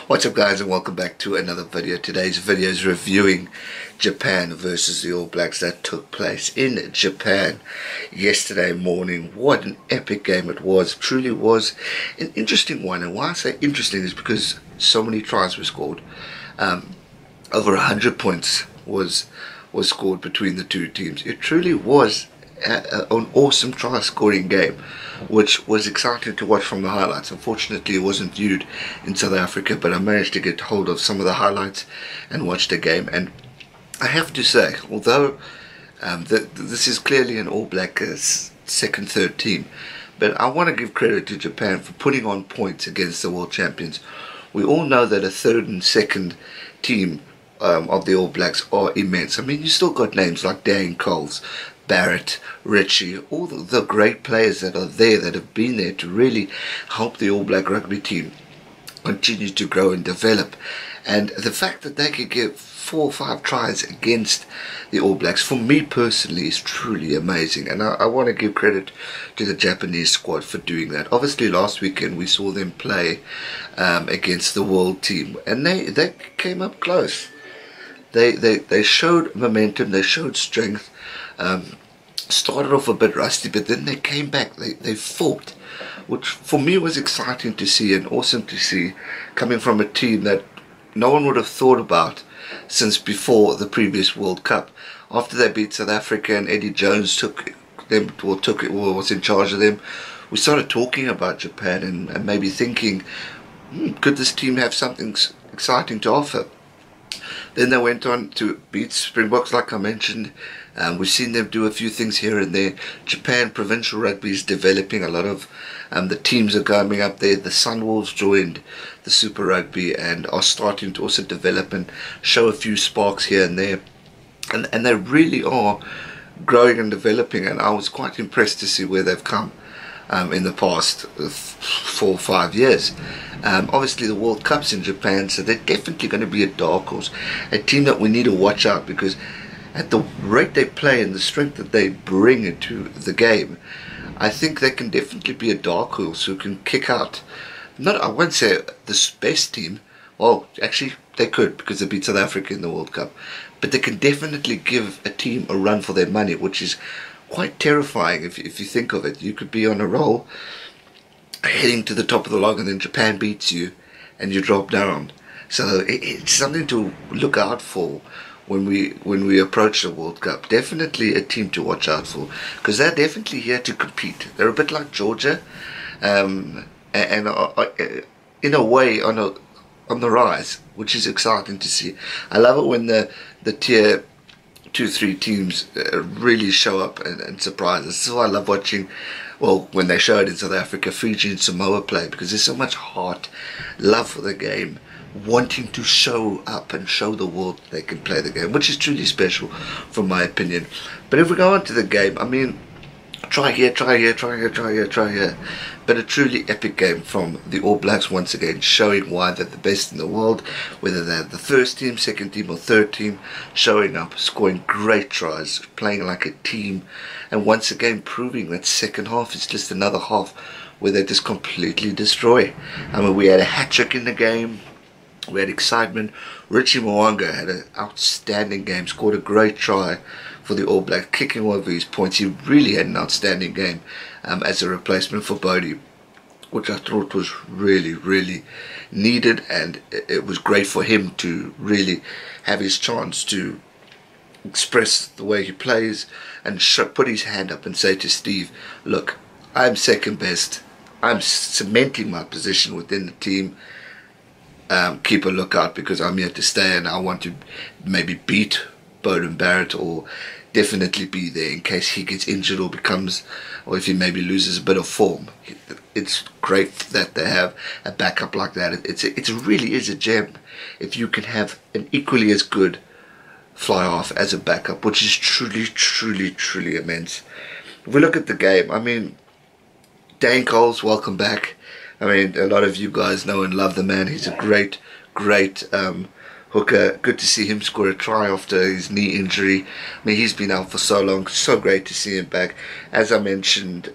What's up guys, and welcome back to another video. Today's video is reviewing Japan versus the All Blacks that took place in Japan yesterday morning. What an epic game it was. It truly was an interesting one, and why I say interesting is because so many tries were scored. Over 100 points was scored between the two teams. It truly was an awesome try scoring game, which was exciting to watch from the highlights. Unfortunately it wasn't viewed in South Africa, but I managed to get hold of some of the highlights and watch the game. And I have to say, although this is clearly an All Black second, third team, but I want to give credit to Japan for putting on points against the world champions. We all know that a third and second team of the All Blacks are immense. I mean, you still got names like Dan Coles, Barrett, Richie, all the great players that are there, that have been there to really help the All Black rugby team continue to grow and develop. And the fact that they could get 4 or 5 tries against the All Blacks, for me personally, is truly amazing. And I want to give credit to the Japanese squad for doing that. Obviously last weekend we saw them play against the world team, and they came up close. They showed momentum, they showed strength. Started off a bit rusty, but then they came back. They fought, which for me was exciting to see and awesome to see, coming from a team that no one would have thought about since before the previous World Cup. After they beat South Africa and Eddie Jones was in charge of them, we started talking about Japan and maybe thinking, could this team have something exciting to offer? Then they went on to beat Springboks, like I mentioned. We've seen them do a few things here and there. Japan provincial rugby is developing. A lot of the teams are coming up there. The Sunwolves joined the Super Rugby and are starting to also develop and show a few sparks here and there. And they really are growing and developing, and I was quite impressed to see where they've come in the past 4 or 5 years. Obviously the World Cup's in Japan, so they're definitely going to be a dark horse, a team that we need to watch out, because at the rate they play and the strength that they bring into the game, I think they can definitely be a dark horse who can kick out, I won't say the best team, well actually they could, because they beat South Africa in the World Cup, but they can definitely give a team a run for their money, which is quite terrifying if you think of it. You could be on a roll heading to the top of the log, and then Japan beats you and you drop down. So it's something to look out for when we approach the World Cup. Definitely a team to watch out for, because they're definitely here to compete. They're a bit like Georgia, and in a way on the rise, which is exciting to see. I love it when the tier 2-3 teams really show up and surprise us. This is why I love watching, well, when they show it in South Africa, Fiji and Samoa play, because there's so much heart, love for the game, wanting to show up and show the world they can play the game, which is truly special from my opinion. But if we go on to the game, I mean, try here, but a truly epic game from the All Blacks, once again showing why they're the best in the world, whether they're the first team, second team or third team, showing up, scoring great tries, playing like a team, and once again proving that second half is just another half where they just completely destroy. I mean, we had a hat-trick in the game, we had excitement. Richie Mo'unga had an outstanding game, scored a great try for the All Blacks, kicking over his points. He really had an outstanding game as a replacement for Bodie, which I thought was really needed, and it was great for him to really have his chance to express the way he plays and put his hand up and say to Steve, look, I'm second best, I'm cementing my position within the team. Keep a lookout, because I'm here to stay, and I want to maybe beat Beauden Barrett, or definitely be there in case he gets injured or or if he maybe loses a bit of form. It's great that they have a backup like that. It really is a gem if you can have an equally as good fly half as a backup, which is truly immense. If we look at the game, I mean, Dan Coles, welcome back. I mean, a lot of you guys know and love the man. He's a great hooker. Good to see him score a try after his knee injury. I mean, he's been out for so long. So great to see him back. As I mentioned,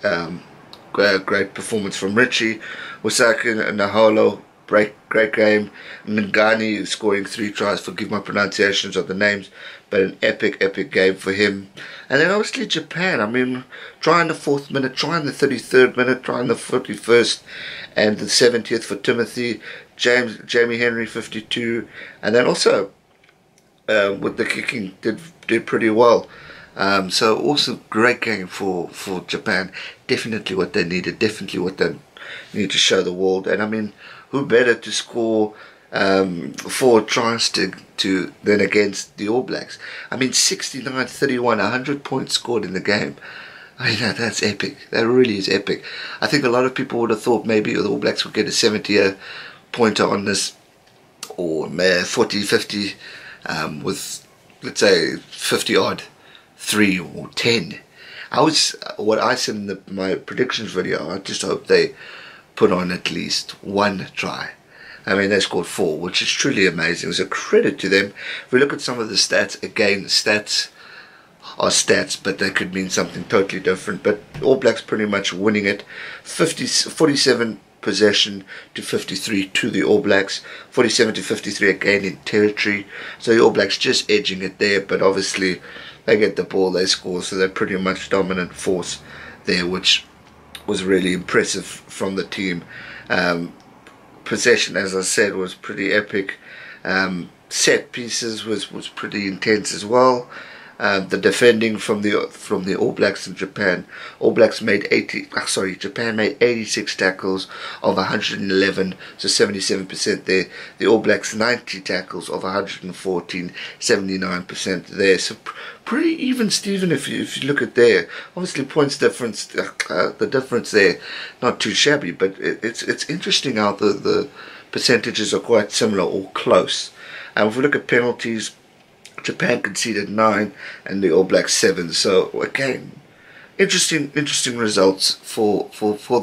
great performance from Richie. Wasaka Naholo great game. Ngani scoring 3 tries. Forgive my pronunciations of the names, but an epic game for him. And then obviously Japan. I mean, trying the 4th minute, trying the 33rd minute, trying the 41st, and the 70th for Timothy. Jamie Henry 52, and then also with the kicking did pretty well. So also great game for Japan. Definitely what they needed. Definitely what they need to show the world. And I mean, who better to score 4 tries to than against the All Blacks? I mean, 69-31, 100 points scored in the game. I mean, that's epic. That really is epic. I think a lot of people would have thought maybe the All Blacks would get a 70 pointer on this, or 40-50, with, let's say, 50 odd 3 or 10. What I said in my predictions video, I just hope they put on at least 1 try. I mean, they scored 4, which is truly amazing. It was a credit to them. If we look at some of the stats, again, stats are stats, but they could mean something totally different. But All Blacks pretty much winning it. 47 possession to 53 to the All Blacks, 47 to 53 again in territory. So the All Blacks just edging it there, but obviously they get the ball, they score, so they're pretty much dominant force there, which was really impressive from the team. Possession, as I said, was pretty epic. Set pieces was pretty intense as well. The defending from the All Blacks in Japan. Japan made 86 tackles of 111, so 77% there. The All Blacks 90 tackles of 114, 79% there. So pretty even, Stephen, if you look at there. Obviously points difference, the difference there, not too shabby, but it's interesting how the percentages are quite similar or close. And if we look at penalties, Japan conceded 9 and the All Blacks 7. So again, interesting results for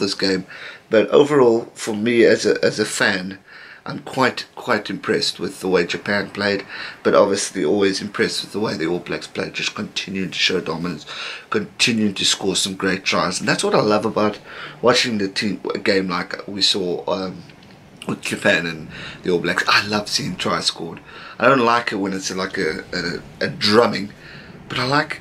this game. But overall, for me as a fan, I'm quite impressed with the way Japan played. But obviously, always impressed with the way the All Blacks played. Just continuing to show dominance, continuing to score some great tries, and that's what I love about watching a game like we saw with Japan and the All Blacks. I love seeing tries scored. I don't like it when it's like a drumming, but I like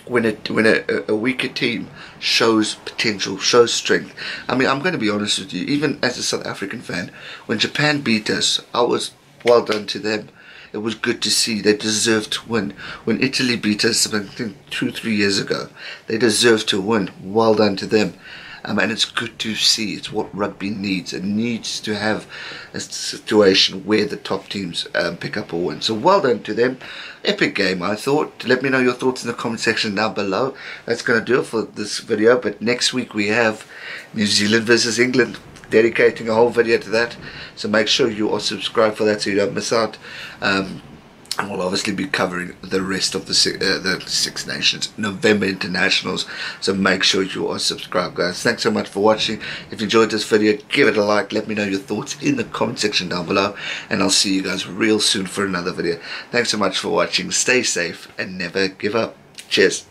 when a weaker team shows potential, shows strength. I mean, I'm going to be honest with you, even as a South African fan, when Japan beat us, I was well done to them. It was good to see. They deserved to win. When Italy beat us, I think 2-3 years ago, they deserved to win. Well done to them. And it's good to see. It's what rugby needs. It needs to have a situation where the top teams pick up a win. So well done to them. Epic game, I thought. Let me know your thoughts in the comment section down below. That's going to do it for this video. But next week we have New Zealand versus England. Dedicating a whole video to that. So make sure you are subscribed for that so you don't miss out. And we'll obviously be covering the rest of the Six Nations November internationals, so make sure you are subscribed, guys. Thanks so much for watching. If you enjoyed this video, give it a like. Let me know your thoughts in the comment section down below, and I'll see you guys real soon for another video. Thanks so much for watching. Stay safe and never give up. Cheers.